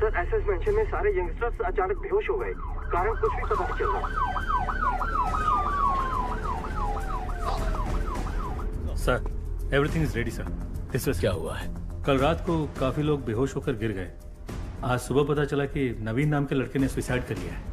Sir SS mention में सारे youngsters अचानक बेहोश हो गए, कारण कुछ भी पता नहीं चल रहा। Sir everything is ready sir. This was क्या हुआ है? कल रात को काफी लोग बेहोश होकर गिर गए। आज सुबह पता चला कि नवीन नाम के लड़के ने सुसाइड कर लिया है।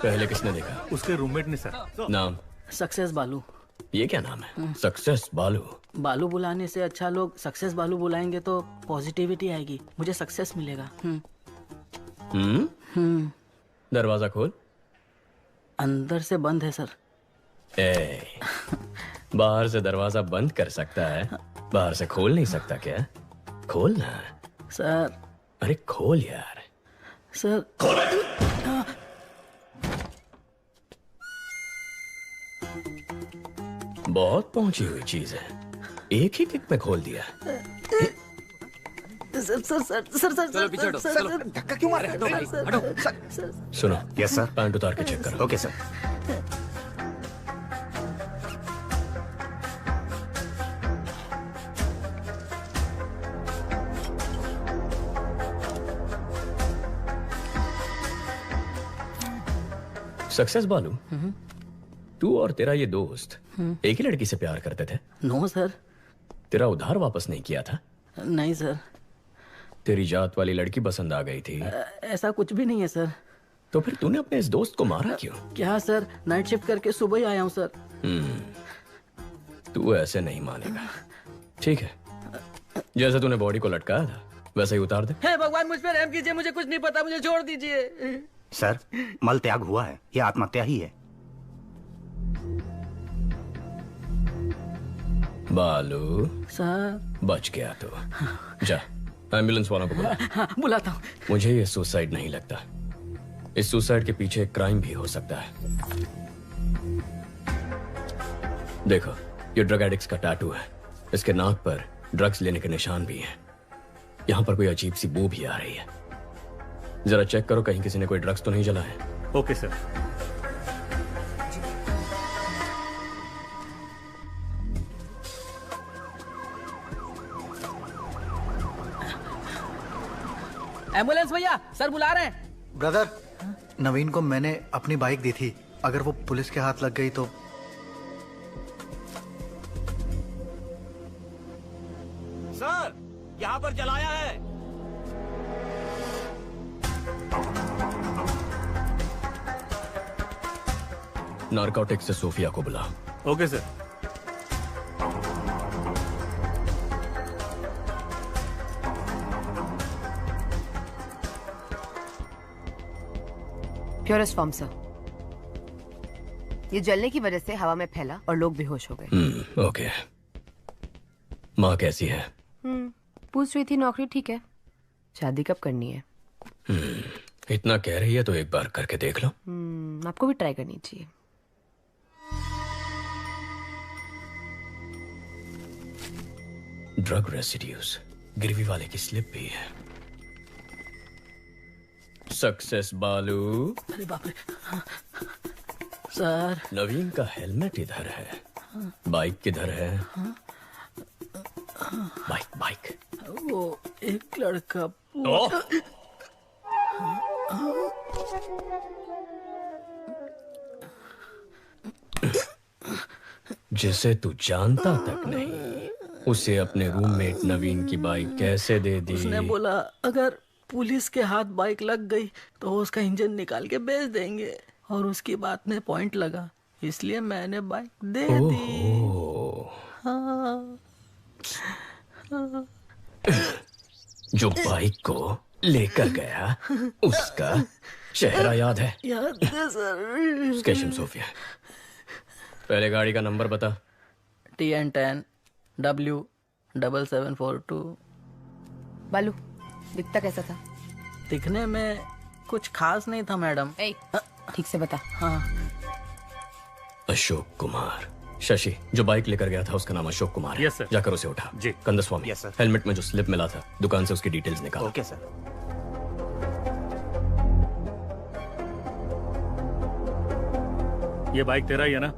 पहले किसने देखा? उसके रूममेट ने सर। नाम? सक्सेस बालू। ये क्या नाम है? सक्सेस बालू। बालू बुलाने से अच्छा लोग सक्सेस बालू बुलाएंगे तो पॉजिटिविटी आएगी, मुझे सक्सेस मिलेगा। दरवाजा खोल। अंदर से बंद है सर। बाहर से दरवाजा बंद कर सकता है, बाहर से खोल नहीं सकता क्या? खोल ना सर। अरे खोल यार। सर बहुत पहुंची हुई चीज है, एक ही किक में खोल दिया। Sir sir sir sir sir चलो पीछे हटो। सर धक्का क्यों मार रहे हो? सर सुनो। Yes sir. पैंट उतार के चेक करो। Okay sir. सक्सेस बालू, तू और तेरा ये दोस्त एक ही लड़की से प्यार करते थे? No sir. तेरा उधार वापस नहीं किया था? नहीं सर। तेरी जात वाली लड़की पसंद आ गई थी? ऐसा कुछ भी नहीं है सर। तो फिर तूने अपने इस दोस्त को मारा क्यों? क्या सर, नाइट शिफ्ट करके सुबह ही आया हूँ सर। तू ऐसे नहीं मानेगा। ठीक है, जैसे तूने बॉडी को लटकाया था वैसे ही उतार दे। हे भगवान, मुझ पे रहम कीजिए, मुझे कुछ नहीं पता, मुझे छोड़ दीजिए। सर मल त्याग हुआ है, ये आत्महत्या ही है। बालू सर बच गया तो जा एम्बुलेंस वालों को बुला। हाँ, बुलाता हूँ। मुझे ये सुसाइड नहीं लगता, इस सुसाइड के पीछे एक क्राइम भी हो सकता है। देखो ये ड्रग एडिक्ट्स का टैटू है, इसके नाक पर ड्रग्स लेने के निशान भी हैं। यहाँ पर कोई अजीब सी बू भी आ रही है, जरा चेक करो कहीं किसी ने कोई ड्रग्स तो नहीं जलाए। Okay sir. एम्बुलेंस भैया, सर बुला रहे हैं। ब्रदर, नवीन को मैंने अपनी बाइक दी थी, अगर वो पुलिस के हाथ लग गई तो। सर यहाँ पर जलाया है। नारकोटिक्स से सोफिया को बुला। Okay sir. Purest form sir. ये जलने की वजह से हवा में फैला और लोग बेहोश हो गए। ओके। माँ कैसी है? पूछ रही थी नौकरी ठीक है, शादी कब करनी है? इतना कह रही है तो एक बार करके देख लो। आपको भी ट्राई करनी चाहिए। ड्रग रेसिड्यूज, गिरवी वाले की स्लिप भी है। सक्सेस बालू। अरे बाप रे। सर नवीन का हेलमेट इधर है, बाइक किधर है? Bike bike. वो एक लड़का ओह! जिसे तू जानता तक नहीं, उसे अपने रूममेट नवीन की बाइक कैसे दे दी? उसने बोला अगर पुलिस के हाथ बाइक लग गई तो उसका इंजन निकाल के बेच देंगे, और उसकी बात में पॉइंट लगा, इसलिए मैंने बाइक दे दी। हाँ। जो बाइक को लेकर गया उसका चेहरा याद है? याद है सर। स्केशन सोफिया, पहले गाड़ी का नंबर बता। TN10 W7742। बालू दिखता कैसा था? दिखने में कुछ खास नहीं था मैडम। ठीक से बता। हाँ। अशोक कुमार। शशि, जो बाइक लेकर गया था उसका नाम अशोक कुमार है। Yes, sir. जाकर उसे उठा। जी। Kandaswamy, Yes, sir. हेलमेट में जो स्लिप मिला था दुकान से उसकी डिटेल्स निकाल। Okay sir. ये बाइक तेरा ही है ना?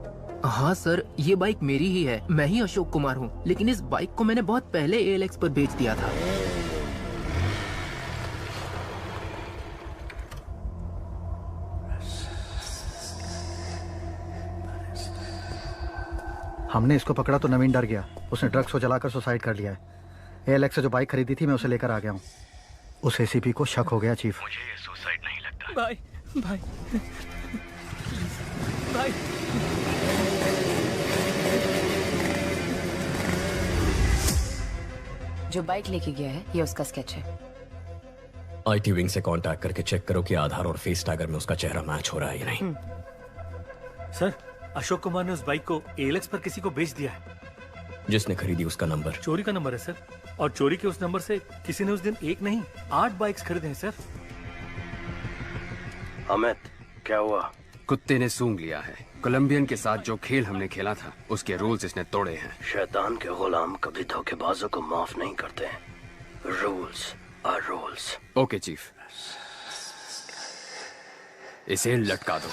हाँ सर, ये बाइक मेरी ही है। मैं ही अशोक कुमार हूँ, लेकिन इस बाइक को मैंने बहुत पहले ALX पर बेच दिया था। हमने इसको पकड़ा तो नवीन डर गया। उसने ड्रग्स को जलाकर सुसाइड कर लिया है। ALX से जो बाइक खरीदी थी मैं उसे लेकर आ गया हूँ। उस ACP को शक हो गया चीफ। मुझे ये सुसाइड नहीं लगता। भाई भाई भाई जो बाइक लेके गया है ये उसका स्केच है। IT विंग से कांटेक्ट करके चेक करो कि आधार और फेस टैगर में उसका चेहरा मैच हो रहा है या नहीं। सर, अशोक कुमार ने उस बाइक को ALX पर किसी को बेच दिया है। जिसने खरीदी उसका नंबर। चोरी का नंबर है सर, और चोरी के उस नंबर से किसी ने उस दिन एक नहीं 8 बाइक्स खरीदे हैं सर। अमित, क्या हुआ? कुत्ते ने सूंघ लिया है। कोलंबियन के साथ जो खेल हमने खेला था उसके रूल्स इसने तोड़े हैं। शैतान के गुलाम कभी धोखेबाजों को माफ नहीं करते। Rules are rules. Okay chief, इसे लटका दो।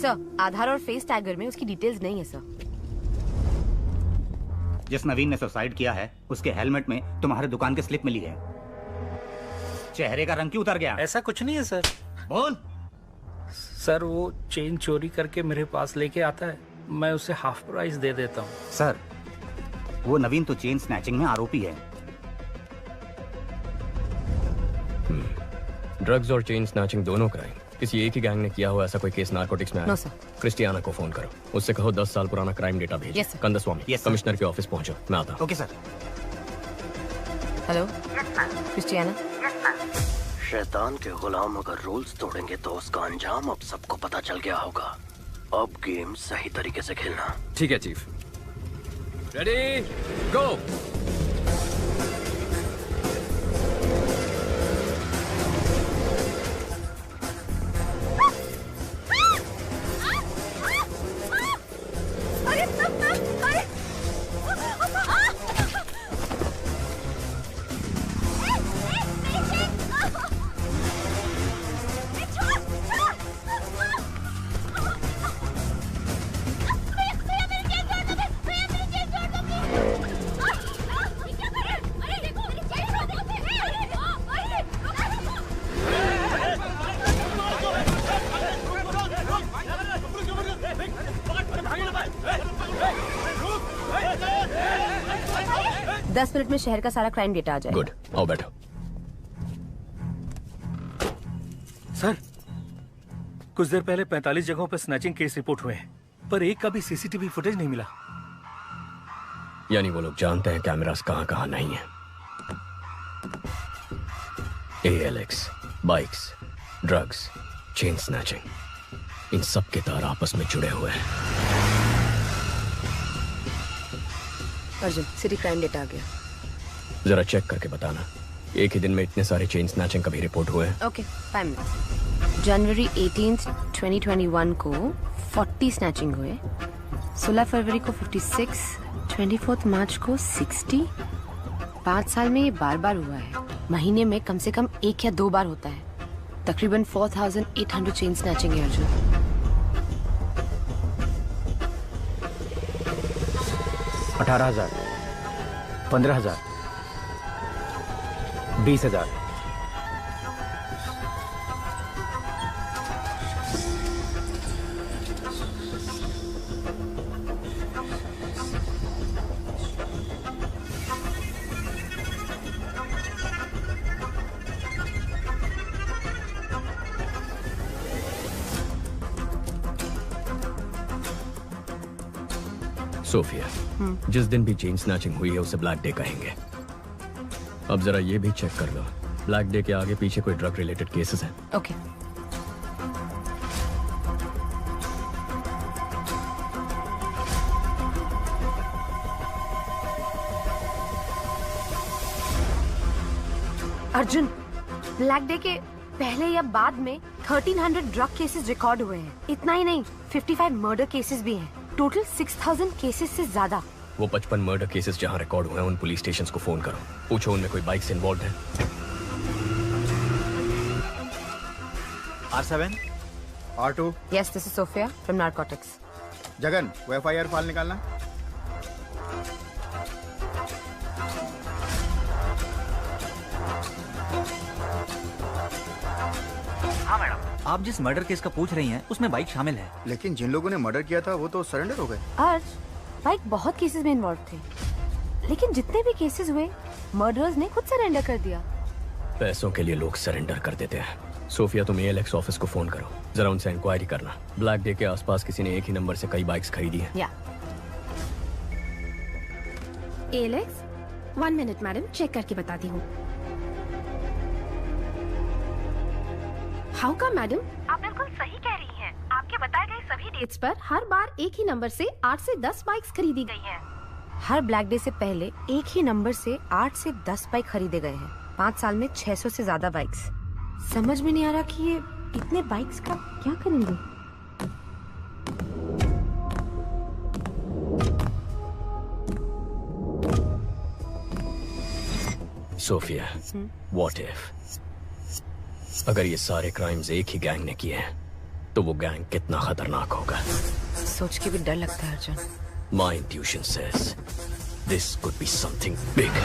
सर, आधार और फेस टैगर में उसकी डिटेल्स नहीं है सर। जिस नवीन ने सुसाइड किया है उसके हेलमेट में तुम्हारे दुकान की स्लिप मिली है। चेहरे का रंग क्यों उतर गया? ऐसा कुछ नहीं है सर। बोल। सर, वो चेन चोरी करके मेरे पास लेके आता है, मैं उसे हाफ प्राइस दे देता हूँ। सर, वो नवीन तो चेन स्नैचिंग में आरोपी है। ड्रग्स और चेन स्नैचिंग दोनों क्राइम किसी एक ही गैंग ने किया हुआ ऐसा कोई केस नार्कोटिक्स में आया? No sir. क्रिस्टियाना को फोन करो, उससे कहो 10 साल पुराना क्राइम डेटा भेज। Yes, sir. Kandaswamy, Yes, sir. Commissioner के ऑफिस पहुंचो, मैं आता हूं। Okay sir. Hello Christiana. शैतान के गुलाम अगर रूल्स तोड़ेंगे तो उसका अंजाम अब सबको पता चल गया होगा। अब गेम सही तरीके से खेलना। ठीक है चीफ। रेडी, गो। दस मिनट में शहर का सारा क्राइम डेटा आ जाएगा। गुड, आओ बैठो। सर, कुछ देर पहले 45 जगहों पर स्नैचिंग केस रिपोर्ट हुए हैं, पर एक का भी CCTV फुटेज नहीं मिला। यानी वो लोग जानते हैं कैमरास कहां कहां नहीं है। ALX, bikes, drugs, chain snatching, इन सब के तार आपस में जुड़े हुए हैं। अर्जुन, सिटी क्राइम डेटा आ गया। जरा चेक करके बताना, एक ही दिन में इतने सारे चेन स्नैचिंग कभी रिपोर्ट हुए हैं? Okay, 5 minute. जनवरी 18, 2021 को 40 स्नैचिंग हुए, 16 फरवरी को 56, 24 मार्च को 60। 5 साल में ये बार बार हुआ है। महीने में कम से कम 1 या 2 बार होता है। तकरीबन 4800 चेन स्नैचिंग है अर्जुन। 18,000, 15,000, 20,000। सोफिया, जिस दिन भी चेन स्नैचिंग हुई है उसे ब्लैक डे कहेंगे। अब जरा ये भी चेक कर लो, ब्लैक डे के आगे पीछे कोई ड्रग रिलेटेड केसेस हैं? ओके। अर्जुन, ब्लैक डे के पहले या बाद में 1300 ड्रग केसेस रिकॉर्ड हुए हैं। इतना ही नहीं, 55 मर्डर केसेस भी हैं। टोटल 6000 केसेस से ज्यादा। वो 55 मर्डर केसेस जहां रिकॉर्ड हुए हैं उन पुलिस स्टेशंस को फोन करो, पूछो उनमें कोई बाइक से इन्वॉल्व है। R7 R2 Yes, this is Sophia from Narcotics. Jagan, वो FIR फाइल निकालना। हाँ मैडम, आप जिस मर्डर केस का पूछ रही हैं उसमें बाइक शामिल है। लेकिन जिन लोगों ने मर्डर किया था वो तो सरेंडर हो गए। अर्ज, बाइक बहुत केसेस में इन्वॉल्व थे, लेकिन जितने भी केसेस हुए मर्डरर्स ने खुद सरेंडर कर दिया। पैसों के लिए लोग सरेंडर कर देते हैं। सोफिया, तुम ALX ऑफिस को फोन करो, जरा उनसे इंक्वायरी करना। ब्लैक डे के आसपास किसी ने एक ही नंबर से कई बाइक्स खरीदी हैं। या ALX, 1 मिनट मैडम, चेक करके बताती हूँ। हाउ का मैडम? आप बिल्कुल सही कह रही हैं। आपके बताए गए सभी डेट्स पर हर बार एक ही नंबर से 8 से 10 बाइक्स खरीदी गई हैं। हर ब्लैक डे से पहले एक ही नंबर से 8 से 10 बाइक खरीदे गए हैं। 5 साल में 600 से ज्यादा बाइक्स। समझ में नहीं आ रहा कि ये इतने बाइक्स का क्या करेंगे। सोफिया, व्हाट इफ अगर ये सारे क्राइम्स एक ही गैंग ने किए हैं तो वो गैंग कितना खतरनाक होगा। सोच के भी डर लगता है Arjun. My intuition says this could be something big.